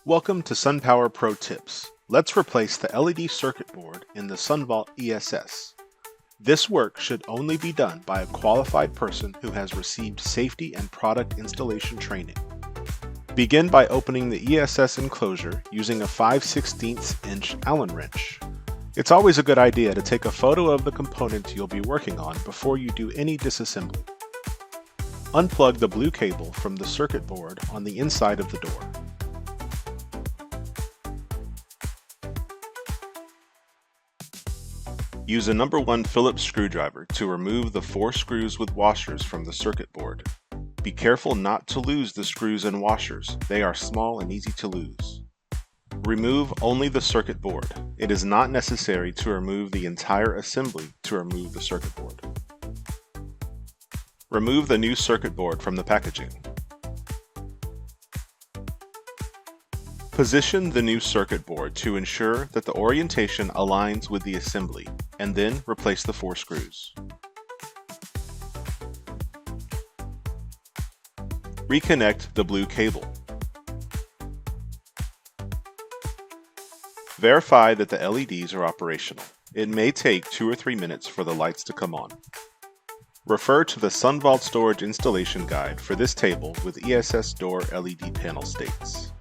Welcome to SunPower Pro Tips. Let's replace the LED circuit board in the SunVault ESS. This work should only be done by a qualified person who has received safety and product installation training. Begin by opening the ESS enclosure using a 5/16 inch Allen wrench. It's always a good idea to take a photo of the component you'll be working on before you do any disassembly. Unplug the blue cable from the circuit board on the inside of the door. Use a number 1 Phillips screwdriver to remove the 4 screws with washers from the circuit board. Be careful not to lose the screws and washers. They are small and easy to lose. Remove only the circuit board. It is not necessary to remove the entire assembly to remove the circuit board. Remove the new circuit board from the packaging. Position the new circuit board to ensure that the orientation aligns with the assembly, and then replace the 4 screws. Reconnect the blue cable. Verify that the LEDs are operational. It may take 2 or 3 minutes for the lights to come on. Refer to the SunVault Storage installation guide for this table with ESS door LED panel states.